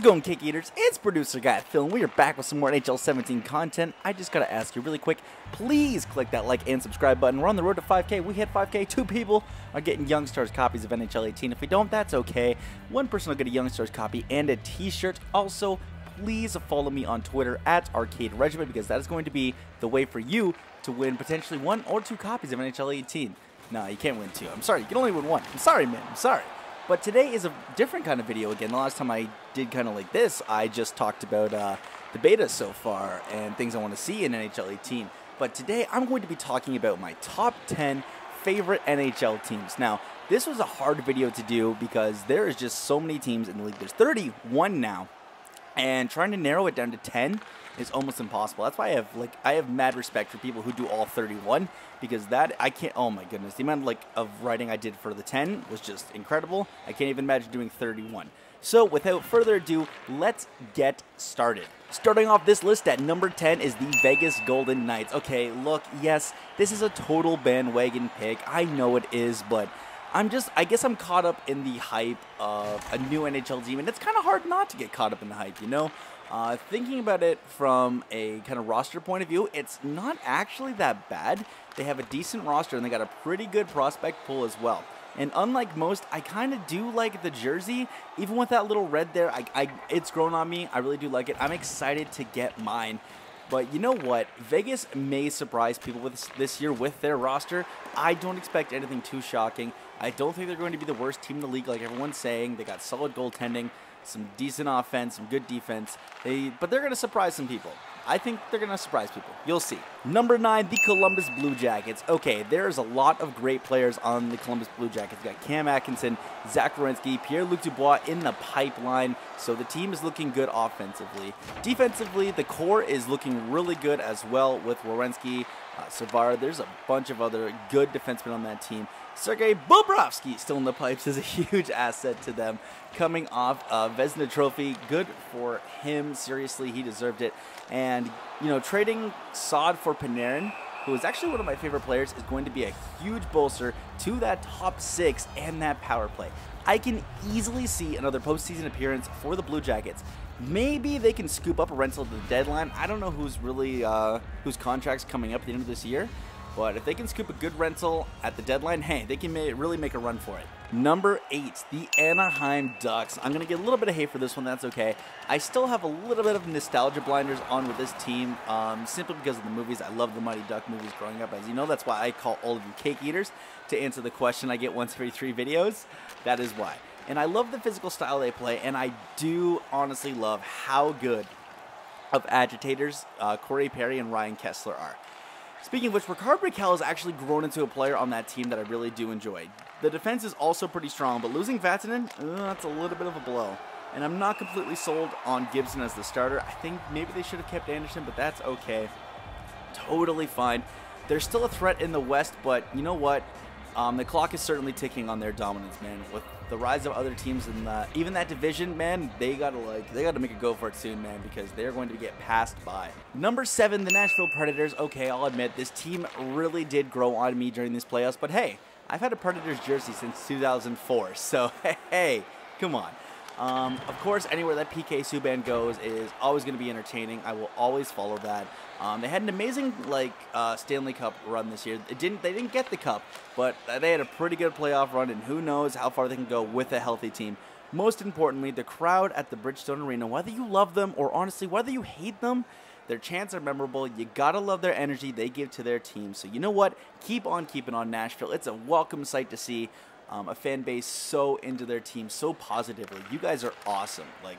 it going, Cake Eaters? It's Producer Guy Phil, and we are back with some more NHL 17 content. I just gotta ask you really quick, please click that like and subscribe button. We're on the road to 5K. We hit 5K. 2 people are getting Youngstars copies of NHL 18. If we don't, that's okay. 1 person will get a Youngstars copy and a t-shirt. Also, please follow me on Twitter at Arcade Regiment, because that is going to be the way for you to win potentially 1 or 2 copies of NHL 18. No, you can't win 2. I'm sorry, you can only win 1. I'm sorry, man. I'm sorry. But today is a different kind of video again. The last time I did kind of like this, I just talked about the beta so far and things I want to see in NHL 18. But today I'm going to be talking about my top 10 favorite NHL teams. Now, this was a hard video to do because there is just so many teams in the league. There's 31 now, and trying to narrow it down to 10 is almost impossible. That's why I have mad respect for people who do all 31, because that I can't. Oh my goodness, the amount of writing I did for the 10 was just incredible. I can't even imagine doing 31. So without further ado, let's get started. Starting off this list at number 10 is the Vegas Golden Knights. Okay, look, yes, this is a total bandwagon pick. I know it is, but I guess I'm caught up in the hype of a new NHL team, and it's kind of hard not to get caught up in the hype, you know? Thinking about it from a kind of roster point of view, it's not actually that bad. They have a decent roster, and they got a pretty good prospect pool as well. And unlike most, I kind of do like the jersey. Even with that little red there, it's grown on me. I really do like it. I'm excited to get mine. But you know what? Vegas may surprise people with this year with their roster. I don't expect anything too shocking. I don't think they're going to be the worst team in the league like everyone's saying. They got solid goaltending, some decent offense, some good defense. But they're going to surprise some people. I think they're going to surprise people. You'll see. Number 9, the Columbus Blue Jackets. Okay, there's a lot of great players on the Columbus Blue Jackets. You got Cam Atkinson, Zach Werenski, Pierre-Luc Dubois in the pipeline. So the team is looking good offensively. Defensively, the core is looking really good as well with Werenski, Savard. There's a bunch of other good defensemen on that team. Sergei Bobrovsky still in the pipes is a huge asset to them. Coming off a Vezina Trophy, good for him. Seriously, he deserved it. And, you know, trading Saad for Panarin, who is actually one of my favorite players, is going to be a huge bolster to that top 6 and that power play. I can easily see another postseason appearance for the Blue Jackets. Maybe they can scoop up a rental at the deadline. I don't know who's really whose contract's coming up at the end of this year. But if they can scoop a good rental at the deadline, hey, they can really make a run for it. Number 8, the Anaheim Ducks. I'm going to get a little bit of hate for this one. That's okay. I still have a little bit of nostalgia blinders on with this team, simply because of the movies. I love the Mighty Duck movies growing up. As you know, that's why I call all of you Cake Eaters, to answer the question I get once every 3 videos. That is why. And I love the physical style they play, and I do honestly love how good of agitators Corey Perry and Ryan Kessler are. Speaking of which, Rickard Rakell has actually grown into a player on that team that I really do enjoy. The defense is also pretty strong, but losing Vatanen, that's a little bit of a blow. And I'm not completely sold on Gibson as the starter. I think maybe they should have kept Anderson, but that's okay. Totally fine. They're still a threat in the West, but you know what? The clock is certainly ticking on their dominance, man. With the rise of other teams in even that division, man, they gotta make a go for it soon, man, because they're going to get passed by. Number 7, the Nashville Predators. Okay, I'll admit this team really did grow on me during these playoffs, but hey, I've had a Predators jersey since 2004, so hey, come on. Of course, anywhere that PK Subban goes is always going to be entertaining. I will always follow that. They had an amazing Stanley Cup run this year. They didn't get the cup, but they had a pretty good playoff run, and who knows how far they can go with a healthy team. Most importantly, the crowd at the Bridgestone Arena, whether you love them or honestly whether you hate them, their chants are memorable. You gotta love their energy they give to their team. So you know what? Keep on keeping on, Nashville. It's a welcome sight to see. A fan base so into their team, so positively. You guys are awesome. Like,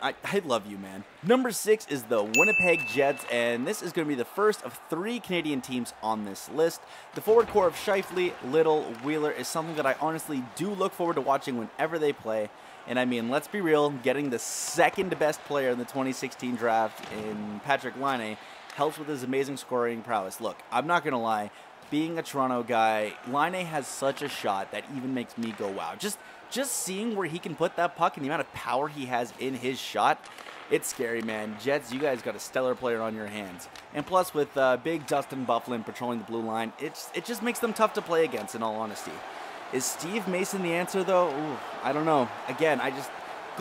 I love you, man. Number 6 is the Winnipeg Jets, and this is going to be the first of 3 Canadian teams on this list. The forward core of Scheifele, Little, Wheeler is something that I honestly do look forward to watching whenever they play. And I mean, let's be real, getting the 2nd best player in the 2016 draft in Patrick Laine helps with his amazing scoring prowess. Look, I'm not going to lie. Being a Toronto guy, Laine has such a shot that even makes me go, wow. Just seeing where he can put that puck and the amount of power he has in his shot, it's scary, man. Jets, you guys got a stellar player on your hands. And plus, with big Dustin Byfuglien patrolling the blue line, it just makes them tough to play against, in all honesty. Is Steve Mason the answer, though? Ooh, I don't know. Again,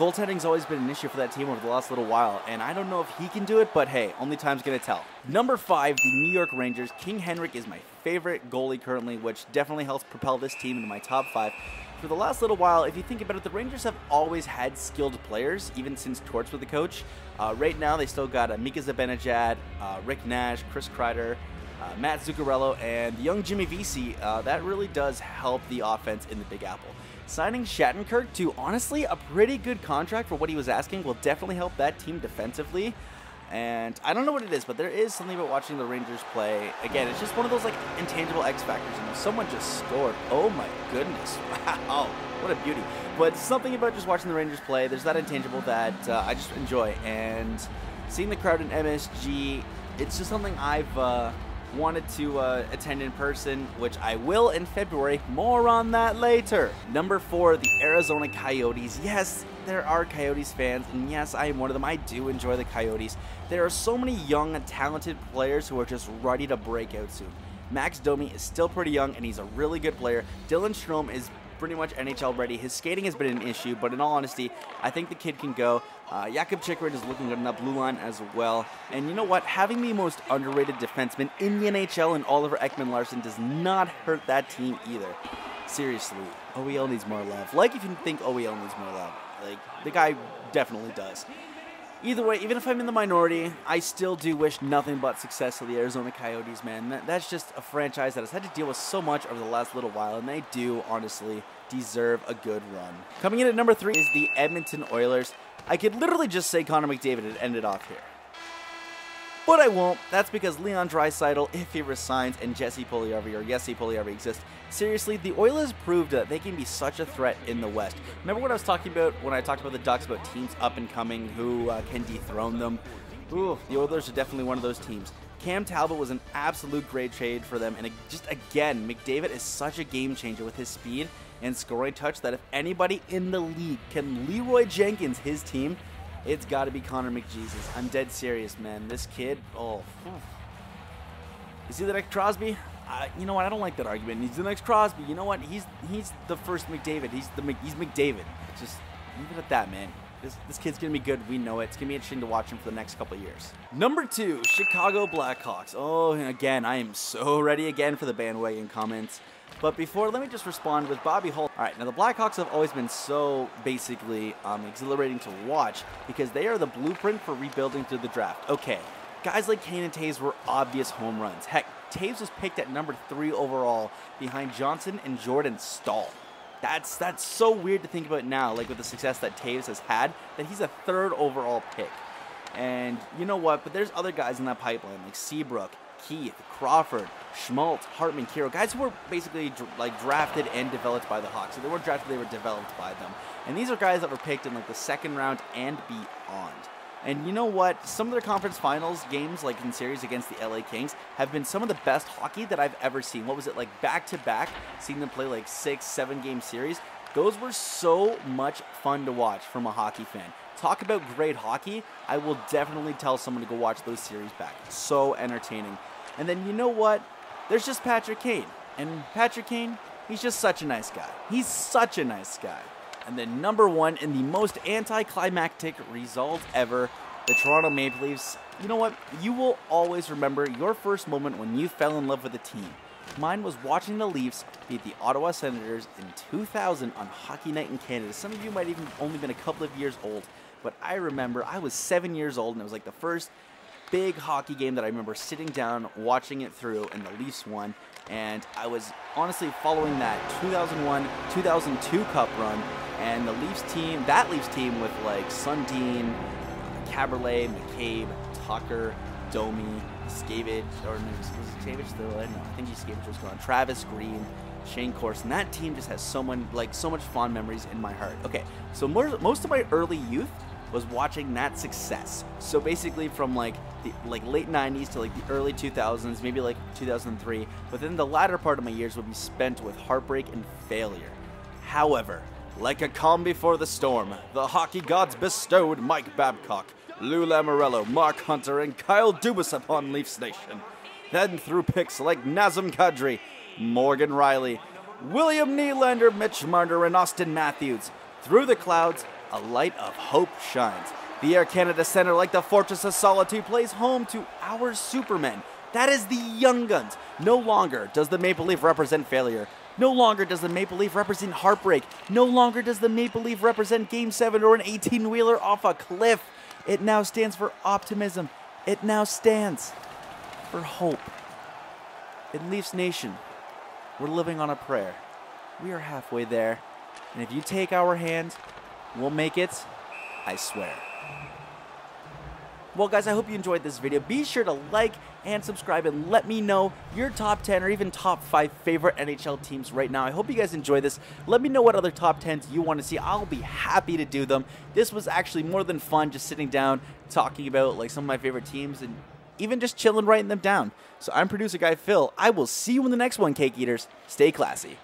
Goaltending's always been an issue for that team over the last little while, and I don't know if he can do it, but hey, only time's going to tell. Number 5, the New York Rangers. King Henrik is my favorite goalie currently, which definitely helps propel this team into my top 5. For the last little while, if you think about it, the Rangers have always had skilled players, even since Torts was the coach. Right now, they still got Mika Zibanejad, Rick Nash, Chris Kreider, Matt Zuccarello, and the young Jimmy Vesey. That really does help the offense in the Big Apple. Signing Shattenkirk to, honestly, a pretty good contract for what he was asking will definitely help that team defensively. And I don't know what it is, but there is something about watching the Rangers play. Again, it's just one of those like intangible X factors. You know, someone just scored. Oh my goodness! Wow, what a beauty! But something about just watching the Rangers play. There's that intangible that I just enjoy, and seeing the crowd in MSG, it's just something I've wanted to attend in person, which I will in February. More on that later. Number 4, the Arizona Coyotes. Yes, there are Coyotes fans, and yes, I am one of them. I do enjoy the Coyotes. There are so many young and talented players who are just ready to break out soon. Max Domi is still pretty young, and he's a really good player. Dylan Strome is pretty much NHL ready. His skating has been an issue, but in all honesty, I think the kid can go. Jakub Chikrin is looking good on that blue line as well. And you know what? Having the most underrated defenseman in the NHL and Oliver Ekman-Larsson does not hurt that team either. Seriously, OEL needs more love. Like if you think OEL needs more love. Like, the guy definitely does. Either way, even if I'm in the minority, I still do wish nothing but success to the Arizona Coyotes, man. That's just a franchise that has had to deal with so much over the last little while, and they do, honestly, deserve a good run. Coming in at number 3 is the Edmonton Oilers. I could literally just say Connor McDavid had ended off here. But I won't. That's because Leon Draisaitl, if he resigns, and Jesse Puljujarvi, or Jesse Puljujarvi exists. Seriously, the Oilers proved that they can be such a threat in the West. Remember what I was talking about when I talked about the Ducks, about teams up and coming who can dethrone them? Ooh, the Oilers are definitely one of those teams. Cam Talbot was an absolute great trade for them, and just again, McDavid is such a game changer with his speed and scoring touch that if anybody in the league can Leroy Jenkins his team, it's got to be Connor McJesus. I'm dead serious, man. This kid, oh. Is he the next Crosby? You know what? I don't like that argument. He's the next Crosby. You know what? He's the first McDavid. He's McDavid. Just leave it at that, man. This kid's going to be good. We know it. It's going to be interesting to watch him for the next couple of years. Number 2, Chicago Blackhawks. Oh, again, I am so ready again for the bandwagon comments. But before, let me just respond with Bobby Hull. All right, now the Blackhawks have always been so basically exhilarating to watch because they are the blueprint for rebuilding through the draft. Okay, guys like Kane and Taves were obvious home runs. Heck, Taves was picked at number 3 overall behind Johnson and Jordan Staal. That's so weird to think about now, like with the success that Taves has had, that he's a 3rd overall pick. And you know what? But there's other guys in that pipeline like Seabrook, Keith, Crawford, Schmaltz, Hartman, Kiro, guys who were basically drafted and developed by the Hawks. So they weren't drafted, they were developed by them. And these are guys that were picked in like the 2nd round and beyond. And you know what? Some of their conference finals games, like in series against the LA Kings, have been some of the best hockey that I've ever seen. What was it, like back-to-back, seeing them play like 6-7 game series? Those were so much fun to watch from a hockey fan. Talk about great hockey, I will definitely tell someone to go watch those series back. So entertaining. And then you know what? There's just Patrick Kane. And Patrick Kane, he's just such a nice guy. He's such a nice guy. And then number 1 in the most anticlimactic result ever, the Toronto Maple Leafs. You know what? You will always remember your first moment when you fell in love with a team. Mine was watching the Leafs beat the Ottawa Senators in 2000 on Hockey Night in Canada. Some of you might even only been a couple of years old, but I remember I was 7 years old, and it was like the first big hockey game that I remember sitting down, watching it through, and the Leafs won. And I was honestly following that 2001-2002 Cup run, and the Leafs team, that Leafs team with like Sundin, Caberlet, McCabe, Tucker, Domi, Skavage, or was Skavage still in? No, I think Skavage was gone. Travis Green, Shane Corson. That team just has so much fond memories in my heart. Okay, so most of my early youth was watching that success. So basically from like the late 90s to like the early 2000s, maybe like 2003, but then the latter part of my years would be spent with heartbreak and failure. However, like a calm before the storm, the hockey gods bestowed Mike Babcock, Lou Lamoriello, Mark Hunter, and Kyle Dubas upon Leafs Nation. Then through picks like Nazem Kadri, Morgan Riley, William Nylander, Mitch Marner, and Austin Matthews, through the clouds, a light of hope shines. The Air Canada Centre, like the Fortress of Solitude, plays home to our Supermen. That is the Young Guns. No longer does the Maple Leaf represent failure. No longer does the Maple Leaf represent heartbreak. No longer does the Maple Leaf represent Game 7 or an 18-wheeler off a cliff. It now stands for optimism. It now stands for hope. In Leafs Nation, we're living on a prayer. We are halfway there. And if you take our hand, we'll make it, I swear. Well, guys, I hope you enjoyed this video. Be sure to like and subscribe and let me know your top 10 or even top 5 favorite NHL teams right now. I hope you guys enjoy this. Let me know what other top 10s you want to see. I'll be happy to do them. This was actually more than fun, just sitting down, talking about like some of my favorite teams and even just chilling, writing them down. So I'm producer guy Phil. I will see you in the next one, Cake Eaters. Stay classy.